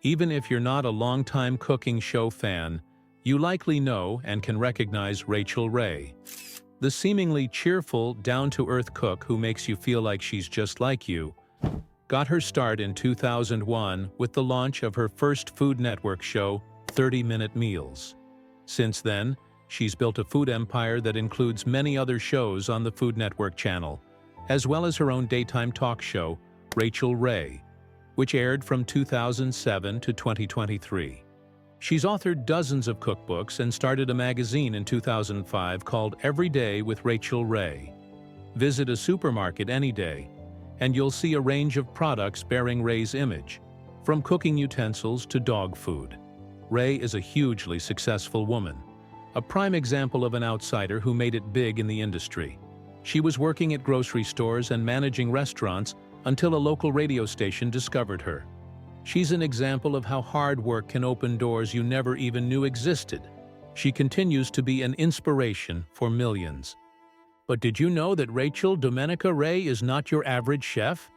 Even if you're not a longtime cooking show fan, you likely know and can recognize Rachael Ray. The seemingly cheerful, down-to-earth cook who makes you feel like she's just like you, got her start in 2001 with the launch of her first Food Network show, 30-Minute Meals. Since then, she's built a food empire that includes many other shows on the Food Network channel, as well as her own daytime talk show, Rachael Ray, which aired from 2007 to 2023. She's authored dozens of cookbooks and started a magazine in 2005 called Every Day with Rachael Ray. Visit a supermarket any day, and you'll see a range of products bearing Ray's image, from cooking utensils to dog food. Ray is a hugely successful woman, a prime example of an outsider who made it big in the industry. She was working at grocery stores and managing restaurants until a local radio station discovered her. She's an example of how hard work can open doors you never even knew existed. She continues to be an inspiration for millions. But did you know that Rachael Domenica Ray is not your average chef?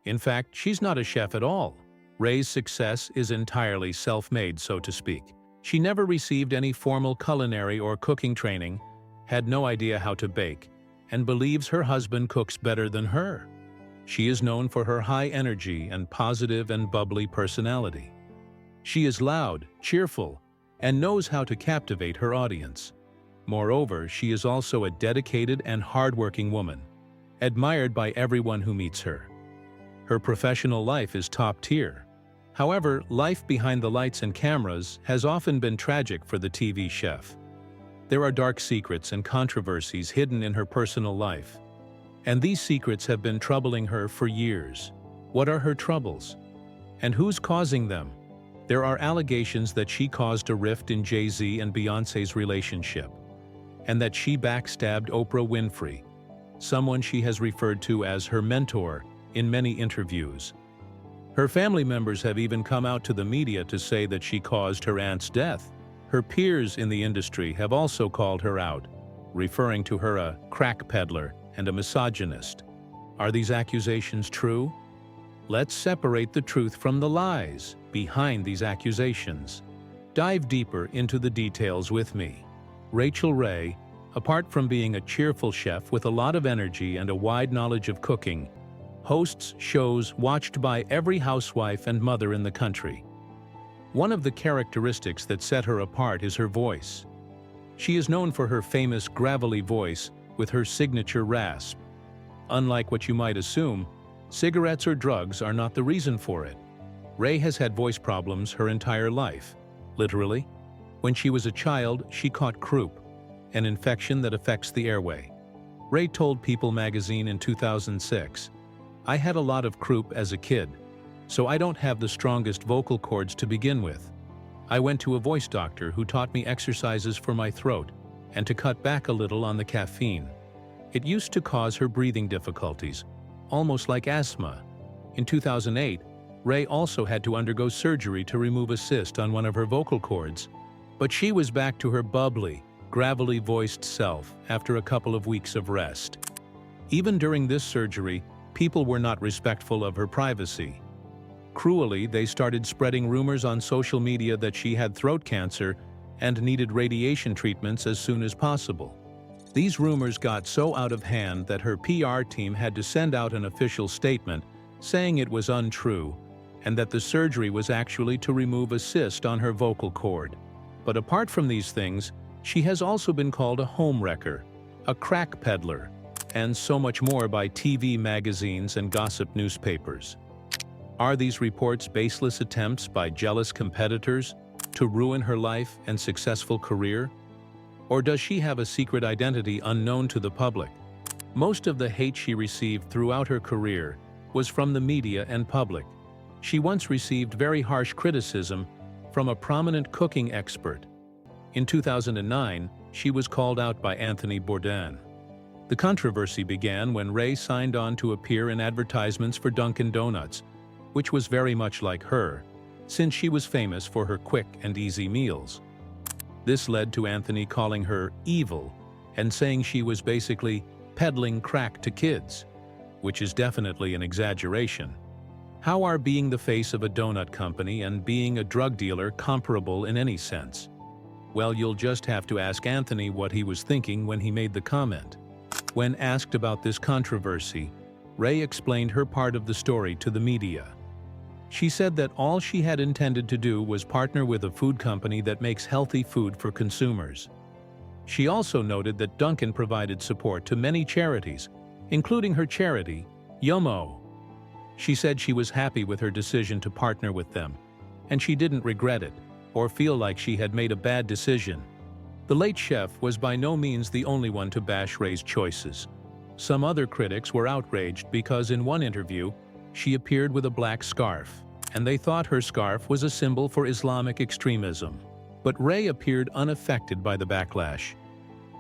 In fact, she's not a chef at all. Ray's success is entirely self-made, so to speak. She never received any formal culinary or cooking training, had no idea how to bake, and believes her husband cooks better than her. She is known for her high energy and positive and bubbly personality. She is loud, cheerful, and knows how to captivate her audience. Moreover, she is also a dedicated and hardworking woman, admired by everyone who meets her. Her professional life is top tier. However, life behind the lights and cameras has often been tragic for the TV chef. There are dark secrets and controversies hidden in her personal life, and these secrets have been troubling her for years. What are her troubles? And who's causing them? There are allegations that she caused a rift in Jay-Z and Beyoncé's relationship, and that she backstabbed Oprah Winfrey, someone she has referred to as her mentor in many interviews. Her family members have even come out to the media to say that she caused her aunt's death. Her peers in the industry have also called her out, referring to her a crack peddler and a misogynist. Are these accusations true? Let's separate the truth from the lies behind these accusations. Dive deeper into the details with me. Rachael Ray, apart from being a cheerful chef with a lot of energy and a wide knowledge of cooking, hosts shows watched by every housewife and mother in the country. One of the characteristics that set her apart is her voice. She is known for her famous gravelly voice with her signature rasp. Unlike what you might assume, cigarettes or drugs are not the reason for it. Ray has had voice problems her entire life, literally. When she was a child, she caught croup, an infection that affects the airway. Ray told People magazine in 2006, "I had a lot of croup as a kid, so I don't have the strongest vocal cords to begin with. I went to a voice doctor who taught me exercises for my throat and to cut back a little on the caffeine. It used to cause her breathing difficulties, almost like asthma." In 2008, Ray also had to undergo surgery to remove a cyst on one of her vocal cords, but she was back to her bubbly, gravelly voiced self after a couple of weeks of rest. Even during this surgery, people were not respectful of her privacy. Cruelly, they started spreading rumors on social media that she had throat cancer and needed radiation treatments as soon as possible. These rumors got so out of hand that her PR team had to send out an official statement saying it was untrue and that the surgery was actually to remove a cyst on her vocal cord. But apart from these things, she has also been called a homewrecker, a crack peddler, and so much more by TV magazines and gossip newspapers. Are these reports baseless attempts by jealous competitors to ruin her life and successful career? Or does she have a secret identity unknown to the public? Most of the hate she received throughout her career was from the media and public. She once received very harsh criticism from a prominent cooking expert. In 2009, she was called out by Anthony Bourdain. The controversy began when Ray signed on to appear in advertisements for Dunkin' Donuts, which was very much like her, since she was famous for her quick and easy meals. This led to Anthony calling her evil and saying she was basically peddling crack to kids, which is definitely an exaggeration. How are being the face of a donut company and being a drug dealer comparable in any sense? Well, you'll just have to ask Anthony what he was thinking when he made the comment. When asked about this controversy, Ray explained her part of the story to the media. She said that all she had intended to do was partner with a food company that makes healthy food for consumers. She also noted that Dunkin' provided support to many charities, including her charity, Yomo. She said she was happy with her decision to partner with them, and she didn't regret it or feel like she had made a bad decision. The late chef was by no means the only one to bash Ray's choices. Some other critics were outraged because in one interview, she appeared with a black scarf, and they thought her scarf was a symbol for Islamic extremism. But Ray appeared unaffected by the backlash.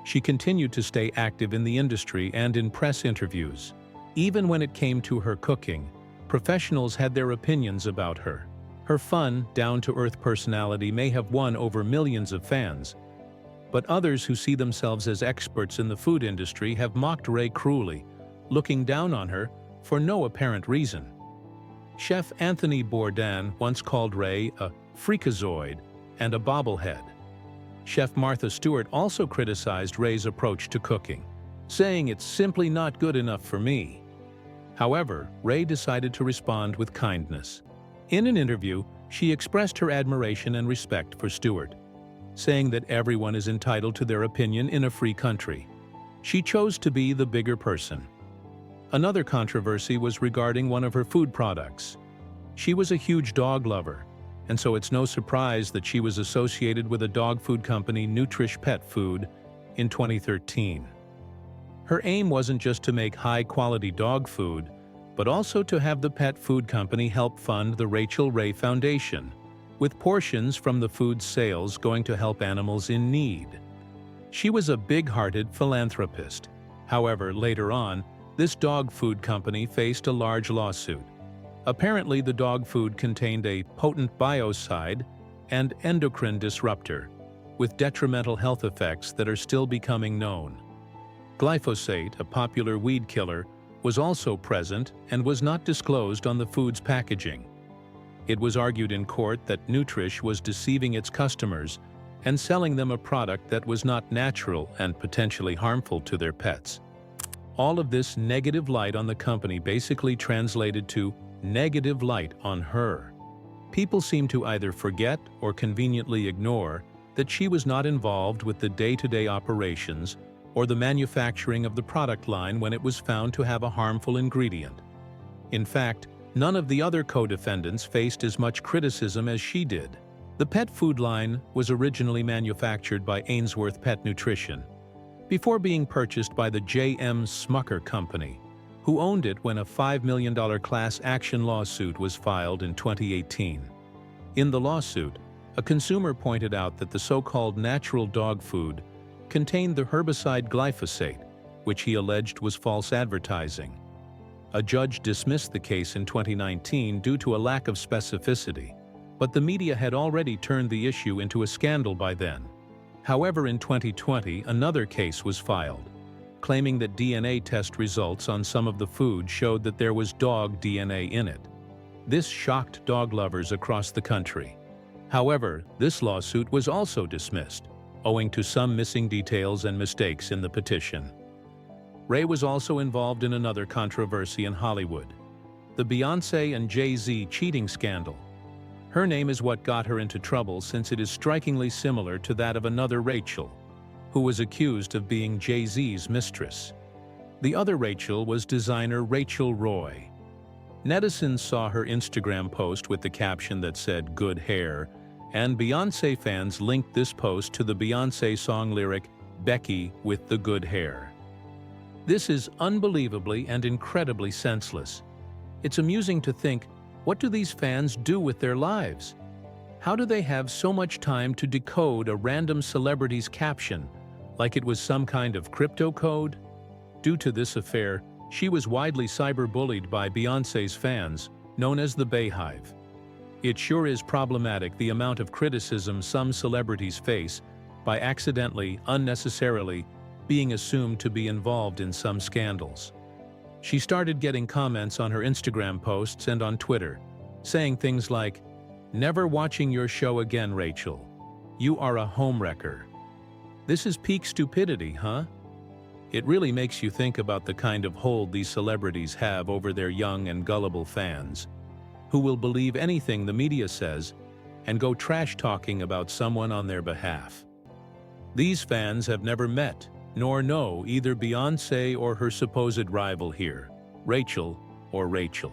She continued to stay active in the industry and in press interviews. Even when it came to her cooking, professionals had their opinions about her. Her fun, down-to-earth personality may have won over millions of fans, but others who see themselves as experts in the food industry have mocked Ray cruelly, looking down on her for no apparent reason. Chef Anthony Bourdain once called Ray a freakazoid and a bobblehead. Chef Martha Stewart also criticized Ray's approach to cooking, saying it's simply not good enough for me. However, Ray decided to respond with kindness. In an interview, she expressed her admiration and respect for Stewart, saying that everyone is entitled to their opinion in a free country. She chose to be the bigger person. Another controversy was regarding one of her food products. She was a huge dog lover, and so it's no surprise that she was associated with a dog food company, Nutrish Pet Food, in 2013. Her aim wasn't just to make high-quality dog food, but also to have the pet food company help fund the Rachael Ray Foundation, with portions from the food sales going to help animals in need. She was a big-hearted philanthropist. However, later on, this dog food company faced a large lawsuit. Apparently, the dog food contained a potent biocide and endocrine disruptor, with detrimental health effects that are still becoming known. Glyphosate, a popular weed killer, was also present and was not disclosed on the food's packaging. It was argued in court that Nutrish was deceiving its customers and selling them a product that was not natural and potentially harmful to their pets. All of this negative light on the company basically translated to negative light on her. People seem to either forget or conveniently ignore that she was not involved with the day-to-day operations or the manufacturing of the product line when it was found to have a harmful ingredient. In fact, none of the other co-defendants faced as much criticism as she did. The pet food line was originally manufactured by Ainsworth Pet Nutrition, before being purchased by the J.M. Smucker Company, who owned it when a $5 million class action lawsuit was filed in 2018. In the lawsuit, a consumer pointed out that the so-called natural dog food contained the herbicide glyphosate, which he alleged was false advertising. A judge dismissed the case in 2019 due to a lack of specificity, but the media had already turned the issue into a scandal by then. However, in 2020, another case was filed, claiming that DNA test results on some of the food showed that there was dog DNA in it. This shocked dog lovers across the country. However, this lawsuit was also dismissed, owing to some missing details and mistakes in the petition. Ray was also involved in another controversy in Hollywood, the Beyoncé and Jay-Z cheating scandal. Her name is what got her into trouble since it is strikingly similar to that of another Rachel, who was accused of being Jay-Z's mistress. The other Rachel was designer Rachael Ray. Netizens saw her Instagram post with the caption that said, "Good hair," and Beyoncé fans linked this post to the Beyoncé song lyric, "Becky with the good hair." This is unbelievably and incredibly senseless. It's amusing to think, what do these fans do with their lives? How do they have so much time to decode a random celebrity's caption, like it was some kind of crypto code? Due to this affair, she was widely cyberbullied by Beyoncé's fans, known as the Bayhive. It sure is problematic the amount of criticism some celebrities face by accidentally, unnecessarily, being assumed to be involved in some scandals. She started getting comments on her Instagram posts and on Twitter, saying things like, "Never watching your show again, Rachael. You are a homewrecker." This is peak stupidity, huh? It really makes you think about the kind of hold these celebrities have over their young and gullible fans, who will believe anything the media says and go trash-talking about someone on their behalf. These fans have never met, nor know either Beyoncé or her supposed rival here, Rachael or Rachael.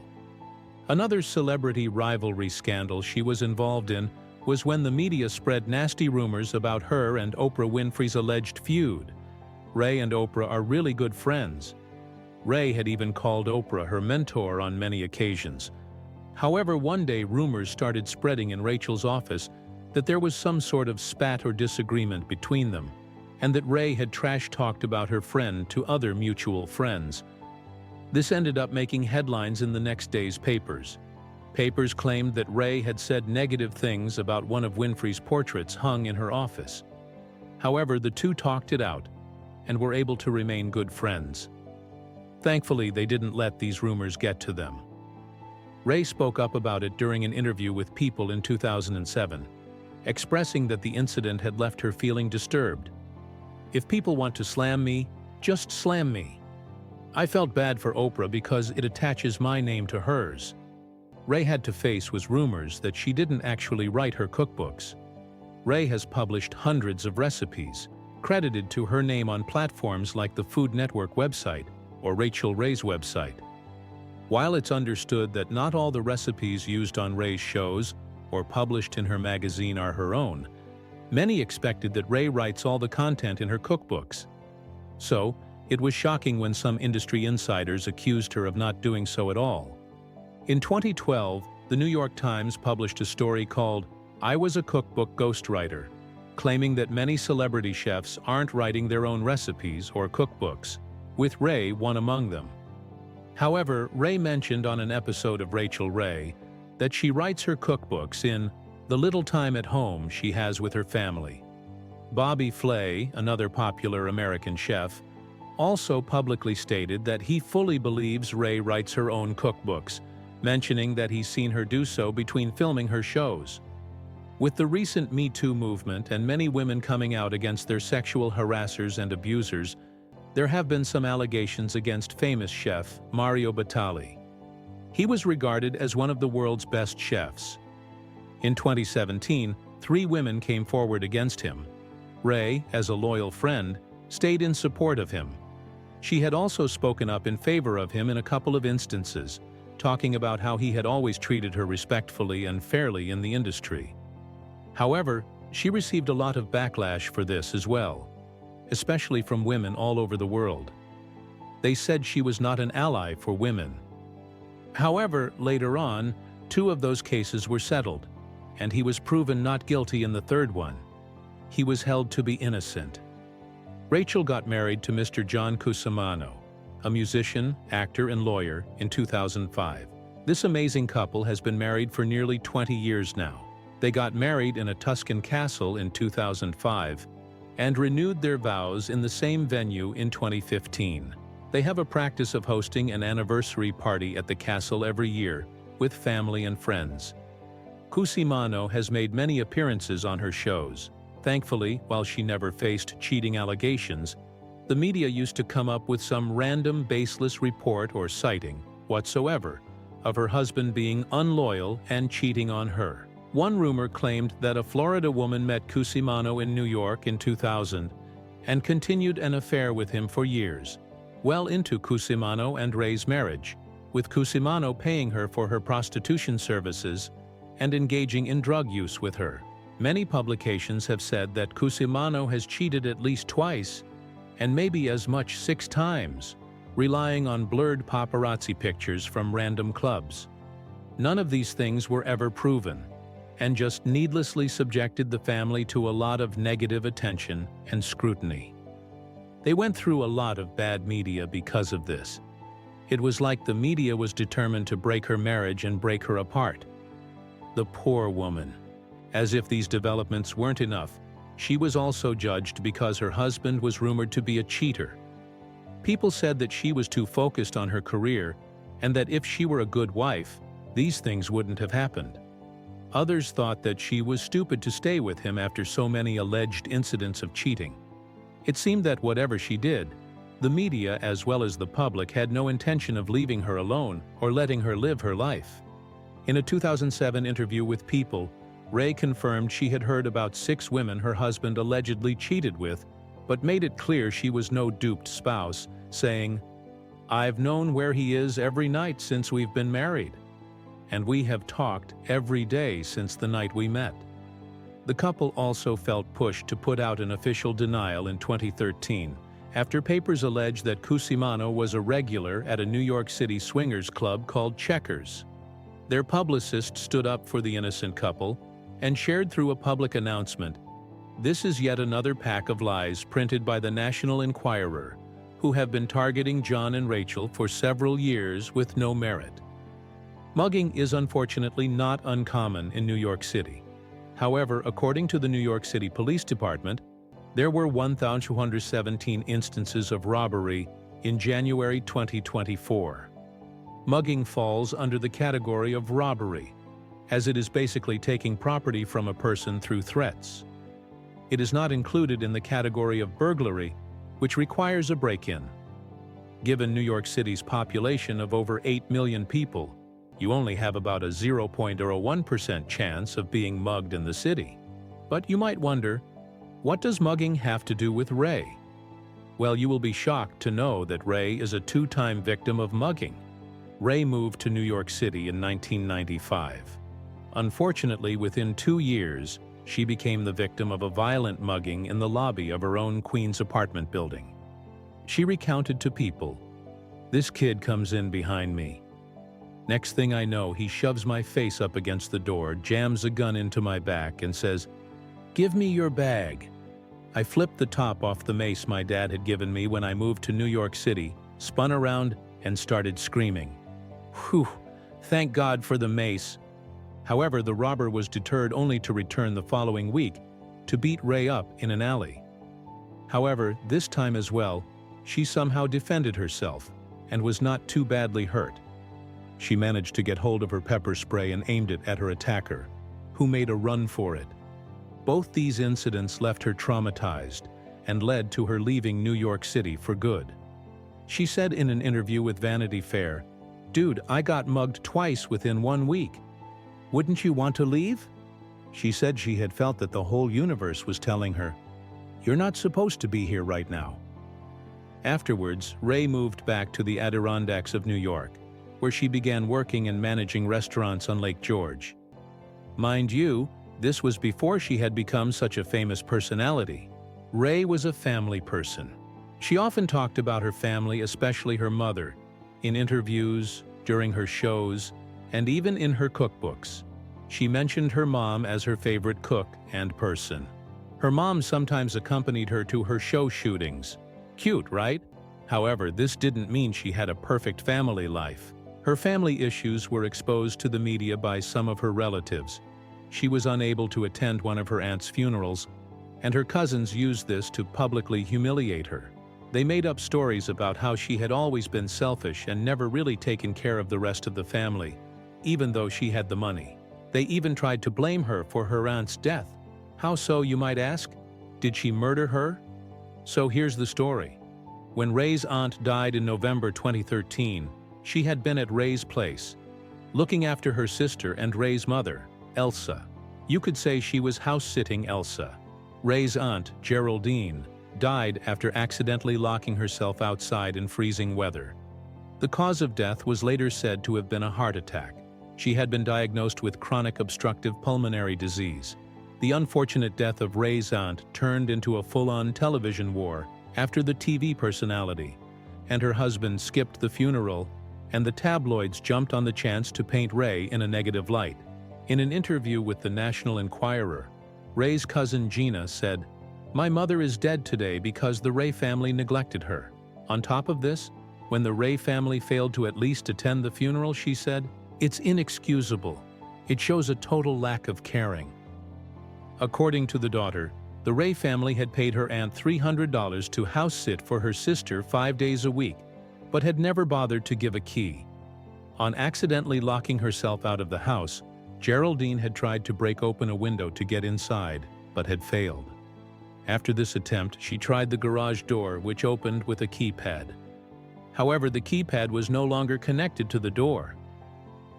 Another celebrity rivalry scandal she was involved in was when the media spread nasty rumors about her and Oprah Winfrey's alleged feud. Ray and Oprah are really good friends. Ray had even called Oprah her mentor on many occasions. However, one day rumors started spreading in Rachael's office that there was some sort of spat or disagreement between them, and that Ray had trash-talked about her friend to other mutual friends. This ended up making headlines in the next day's papers. Papers claimed that Ray had said negative things about one of Winfrey's portraits hung in her office. However, the two talked it out and were able to remain good friends. Thankfully, they didn't let these rumors get to them. Ray spoke up about it during an interview with People in 2007, expressing that the incident had left her feeling disturbed. "If people want to slam me, just slam me. I felt bad for Oprah because it attaches my name to hers." Ray had to face was rumors that she didn't actually write her cookbooks. Ray has published hundreds of recipes, credited to her name on platforms like the Food Network website or Rachael Ray's website. While it's understood that not all the recipes used on Ray's shows or published in her magazine are her own, many expected that Ray writes all the content in her cookbooks. So, it was shocking when some industry insiders accused her of not doing so at all. In 2012, the New York Times published a story called "I Was a Cookbook Ghostwriter," claiming that many celebrity chefs aren't writing their own recipes or cookbooks, with Ray one among them. However, Ray mentioned on an episode of Rachael Ray that she writes her cookbooks in the little time at home she has with her family. Bobby Flay, another popular American chef, also publicly stated that he fully believes Ray writes her own cookbooks, mentioning that he's seen her do so between filming her shows. With the recent Me Too movement and many women coming out against their sexual harassers and abusers, there have been some allegations against famous chef Mario Batali. He was regarded as one of the world's best chefs. In 2017, 3 women came forward against him. Ray, as a loyal friend, stayed in support of him. She had also spoken up in favor of him in a couple of instances, talking about how he had always treated her respectfully and fairly in the industry. However, she received a lot of backlash for this as well, especially from women all over the world. They said she was not an ally for women. However, later on, 2 of those cases were settled, and he was proven not guilty in the 3rd one. He was held to be innocent. Rachael got married to Mr. John Cusimano, a musician, actor, and lawyer, in 2005. This amazing couple has been married for nearly 20 years now. They got married in a Tuscan castle in 2005 and renewed their vows in the same venue in 2015. They have a practice of hosting an anniversary party at the castle every year with family and friends. Cusimano has made many appearances on her shows. Thankfully, while she never faced cheating allegations, the media used to come up with some random baseless report or citing whatsoever of her husband being unloyal and cheating on her. One rumor claimed that a Florida woman met Cusimano in New York in 2000 and continued an affair with him for years, well into Cusimano and Ray's marriage, with Cusimano paying her for her prostitution services and engaging in drug use with her. Many publications have said that Cusimano has cheated at least twice, and maybe as much 6 times, relying on blurred paparazzi pictures from random clubs. None of these things were ever proven, and just needlessly subjected the family to a lot of negative attention and scrutiny. They went through a lot of bad media because of this. It was like the media was determined to break her marriage and break her apart. The poor woman. As if these developments weren't enough, she was also judged because her husband was rumored to be a cheater. People said that she was too focused on her career and that if she were a good wife, these things wouldn't have happened. Others thought that she was stupid to stay with him after so many alleged incidents of cheating. It seemed that whatever she did, the media as well as the public had no intention of leaving her alone or letting her live her life. In a 2007 interview with People, Ray confirmed she had heard about 6 women her husband allegedly cheated with, but made it clear she was no duped spouse, saying, "I've known where he is every night since we've been married. And we have talked every day since the night we met." The couple also felt pushed to put out an official denial in 2013, after papers alleged that Cusimano was a regular at a New York City swingers club called Checkers. Their publicist stood up for the innocent couple and shared through a public announcement, "This is yet another pack of lies printed by the National Enquirer, who have been targeting John and Rachel for several years with no merit." Mugging is unfortunately not uncommon in New York City. However, according to the New York City Police Department, there were 1,217 instances of robbery in January 2024. Mugging falls under the category of robbery, as it is basically taking property from a person through threats. It is not included in the category of burglary, which requires a break-in. Given New York City's population of over 8 million people, you only have about a 0.01% chance of being mugged in the city. But you might wonder, what does mugging have to do with Ray? Well, you will be shocked to know that Ray is a 2-time victim of mugging. Ray moved to New York City in 1995. Unfortunately, within 2 years, she became the victim of a violent mugging in the lobby of her own Queens apartment building. She recounted to People, "This kid comes in behind me. Next thing I know, he shoves my face up against the door, jams a gun into my back, and says, 'Give me your bag.' I flipped the top off the mace my dad had given me when I moved to New York City, spun around, and started screaming. Whew, thank God for the mace." However, the robber was deterred only to return the following week to beat Ray up in an alley. However, this time as well, she somehow defended herself and was not too badly hurt. She managed to get hold of her pepper spray and aimed it at her attacker, who made a run for it. Both these incidents left her traumatized and led to her leaving New York City for good. She said in an interview with Vanity Fair, "Dude, I got mugged twice within 1 week. Wouldn't you want to leave?" She said she had felt that the whole universe was telling her, "You're not supposed to be here right now." Afterwards, Ray moved back to the Adirondacks of New York, where she began working and managing restaurants on Lake George. Mind you, this was before she had become such a famous personality. Ray was a family person. She often talked about her family, especially her mother, in interviews, during her shows, and even in her cookbooks. She mentioned her mom as her favorite cook and person. Her mom sometimes accompanied her to her show shootings. Cute, right? However, this didn't mean she had a perfect family life. Her family issues were exposed to the media by some of her relatives. She was unable to attend one of her aunt's funerals, and her cousins used this to publicly humiliate her. They made up stories about how she had always been selfish and never really taken care of the rest of the family, even though she had the money. They even tried to blame her for her aunt's death. How so, you might ask? Did she murder her? So here's the story. When Ray's aunt died in November 2013, she had been at Ray's place, looking after her sister and Ray's mother, Elsa. You could say she was house-sitting Elsa. Ray's aunt, Geraldine, died after accidentally locking herself outside in freezing weather. The cause of death was later said to have been a heart attack. She had been diagnosed with chronic obstructive pulmonary disease. The unfortunate death of Ray's aunt turned into a full-on television war after the TV personality, and her husband skipped the funeral, and the tabloids jumped on the chance to paint Ray in a negative light. In an interview with the National Enquirer, Ray's cousin Gina said, "My mother is dead today because the Ray family neglected her." On top of this, when the Ray family failed to at least attend the funeral, she said, "It's inexcusable. It shows a total lack of caring." According to the daughter, The Ray family had paid her aunt $300 to house sit for her sister 5 days a week, but had never bothered to give a key. On accidentally locking herself out of the house, Geraldine had tried to break open a window to get inside, but had failed. After this attempt, she tried the garage door, which opened with a keypad. However, the keypad was no longer connected to the door.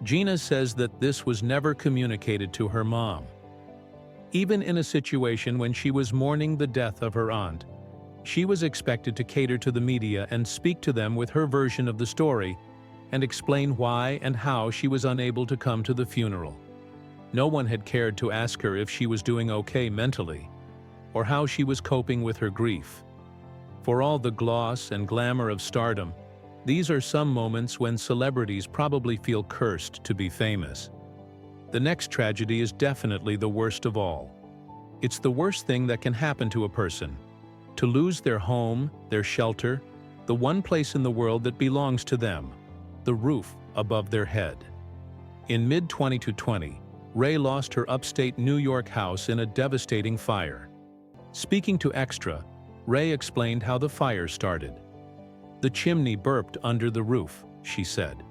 Gina says that this was never communicated to her mom. Even in a situation when she was mourning the death of her aunt, she was expected to cater to the media and speak to them with her version of the story and explain why and how she was unable to come to the funeral. No one had cared to ask her if she was doing okay mentally, or how she was coping with her grief. For all the gloss and glamour of stardom, these are some moments when celebrities probably feel cursed to be famous. The next tragedy is definitely the worst of all. It's the worst thing that can happen to a person: to lose their home, their shelter, the one place in the world that belongs to them, the roof above their head. In mid-2020, Ray lost her upstate New York house in a devastating fire. Speaking to Extra, Ray explained how the fire started. "The chimney burped under the roof," she said.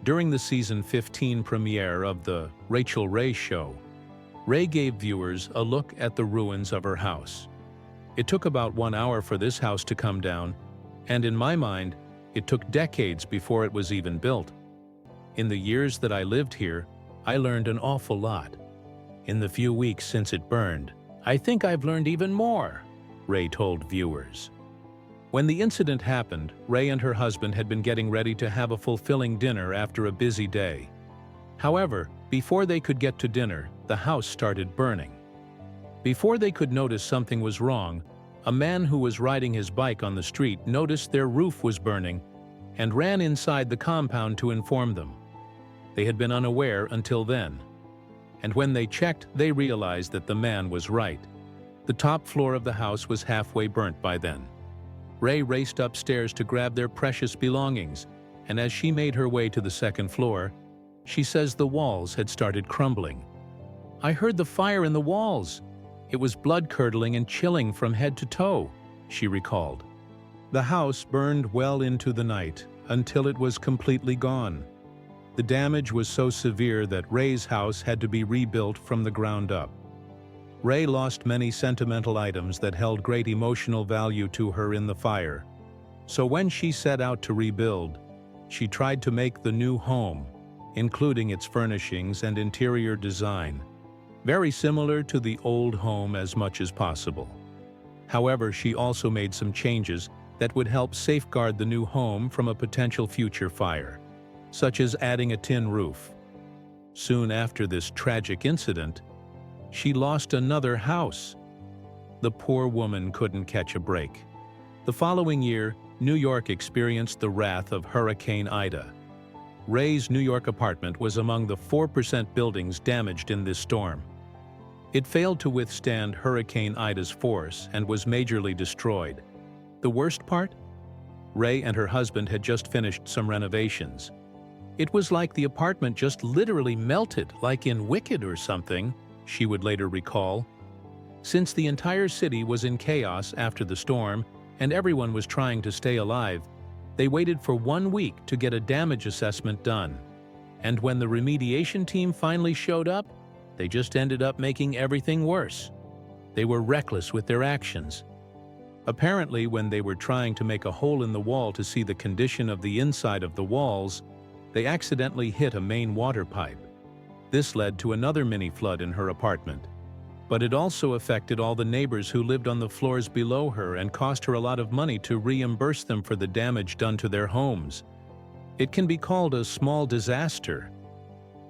During the season 15 premiere of The Rachael Ray Show, Ray gave viewers a look at the ruins of her house. "It took about 1 hour for this house to come down, and in my mind, it took decades before it was even built. In the years that I lived here, I learned an awful lot. In the few weeks since it burned, I think I've learned even more," Ray told viewers. When the incident happened, Ray and her husband had been getting ready to have a fulfilling dinner after a busy day. However, before they could get to dinner, the house started burning. Before they could notice something was wrong, a man who was riding his bike on the street noticed their roof was burning and ran inside the compound to inform them. They had been unaware until then. And when they checked, they realized that the man was right. The top floor of the house was halfway burnt by then. Ray raced upstairs to grab their precious belongings, and as she made her way to the second floor, she says the walls had started crumbling. "I heard the fire in the walls. It was blood-curdling and chilling from head to toe," she recalled. The house burned well into the night, until it was completely gone. The damage was so severe that Ray's house had to be rebuilt from the ground up. Ray lost many sentimental items that held great emotional value to her in the fire. So when she set out to rebuild, she tried to make the new home, including its furnishings and interior design, very similar to the old home as much as possible. However, she also made some changes that would help safeguard the new home from a potential future fire, such as adding a tin roof. Soon after this tragic incident, she lost another house. The poor woman couldn't catch a break. The following year, New York experienced the wrath of Hurricane Ida. Ray's New York apartment was among the 4% buildings damaged in this storm. It failed to withstand Hurricane Ida's force and was majorly destroyed. The worst part? Ray and her husband had just finished some renovations. "It was like the apartment just literally melted, like in Wicked or something," she would later recall. Since the entire city was in chaos after the storm and everyone was trying to stay alive, they waited for 1 week to get a damage assessment done. And when the remediation team finally showed up, they just ended up making everything worse. They were reckless with their actions. Apparently, when they were trying to make a hole in the wall to see the condition of the inside of the walls, they accidentally hit a main water pipe. This led to another mini flood in her apartment. But it also affected all the neighbors who lived on the floors below her and cost her a lot of money to reimburse them for the damage done to their homes. It can be called a small disaster.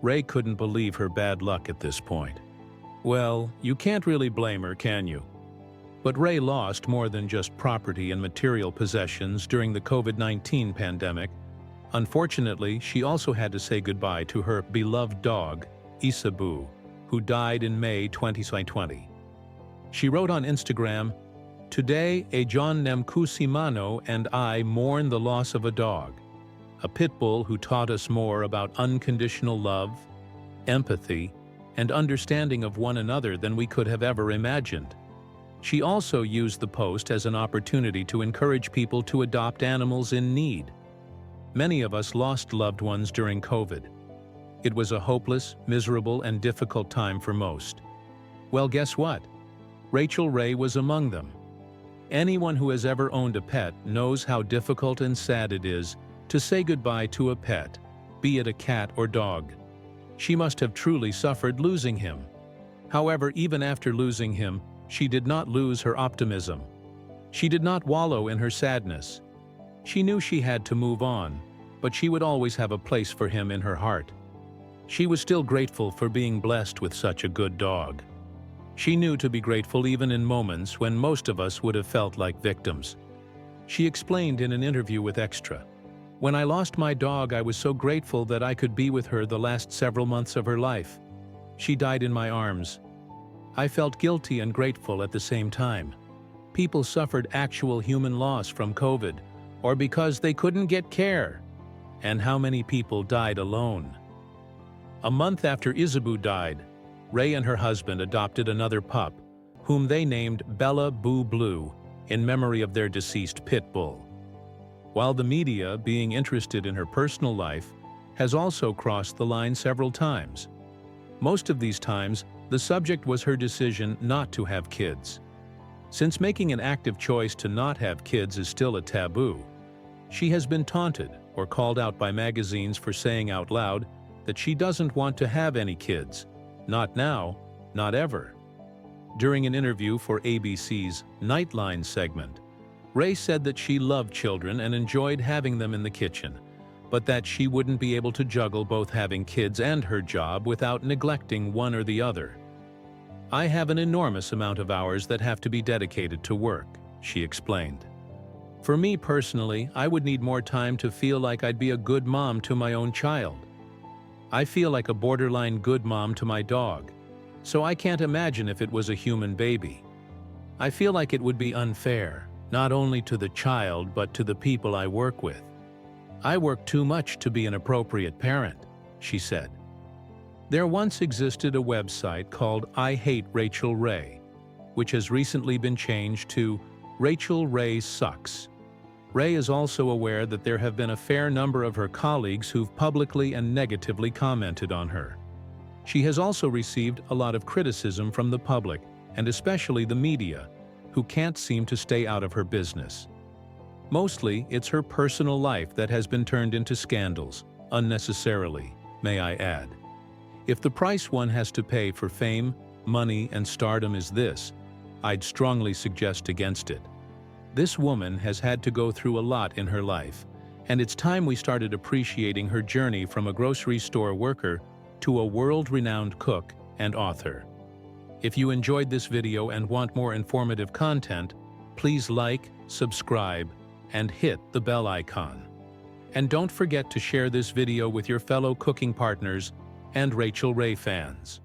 Ray couldn't believe her bad luck at this point. Well, you can't really blame her, can you? But Ray lost more than just property and material possessions during the COVID-19 pandemic. Unfortunately, she also had to say goodbye to her beloved dog, Isabu, who died in May 2020. She wrote on Instagram, "Today, a John Nemkusimano and I mourn the loss of a dog, a pit bull who taught us more about unconditional love, empathy, and understanding of one another than we could have ever imagined. She also used the post as an opportunity to encourage people to adopt animals in need. Many of us lost loved ones during COVID. It was a hopeless, miserable, and difficult time for most. Well, guess what? Rachael Ray was among them. Anyone who has ever owned a pet knows how difficult and sad it is to say goodbye to a pet, be it a cat or dog. She must have truly suffered losing him. However, even after losing him, she did not lose her optimism. She did not wallow in her sadness. She knew she had to move on, but she would always have a place for him in her heart. She was still grateful for being blessed with such a good dog. She knew to be grateful even in moments when most of us would have felt like victims. She explained in an interview with Extra, "When I lost my dog, I was so grateful that I could be with her the last several months of her life. She died in my arms. I felt guilty and grateful at the same time. People suffered actual human loss from COVID, or because they couldn't get care. And how many people died alone?" A month after Isabu died, Ray and her husband adopted another pup, whom they named Bella Boo Blue, in memory of their deceased pit bull. While the media, being interested in her personal life, has also crossed the line several times. Most of these times, the subject was her decision not to have kids. Since making an active choice to not have kids is still a taboo, she has been taunted or called out by magazines for saying out loud that she doesn't want to have any kids. Not now, not ever. During an interview for ABC's Nightline segment, Ray said that she loved children and enjoyed having them in the kitchen, but that she wouldn't be able to juggle both having kids and her job without neglecting one or the other. "I have an enormous amount of hours that have to be dedicated to work," she explained. "For me personally, I would need more time to feel like I'd be a good mom to my own child. I feel like a borderline good mom to my dog, so I can't imagine if it was a human baby. I feel like it would be unfair, not only to the child but to the people I work with. I work too much to be an appropriate parent," she said. There once existed a website called I Hate Rachael Ray, which has recently been changed to Rachael Ray Sucks. Ray is also aware that there have been a fair number of her colleagues who've publicly and negatively commented on her. She has also received a lot of criticism from the public, and especially the media, who can't seem to stay out of her business. Mostly, it's her personal life that has been turned into scandals, unnecessarily, may I add. If the price one has to pay for fame, money, and stardom is this, I'd strongly suggest against it. This woman has had to go through a lot in her life, and it's time we started appreciating her journey from a grocery store worker to a world-renowned cook and author. If you enjoyed this video and want more informative content, please like, subscribe, and hit the bell icon. And don't forget to share this video with your fellow cooking partners and Rachael Ray fans.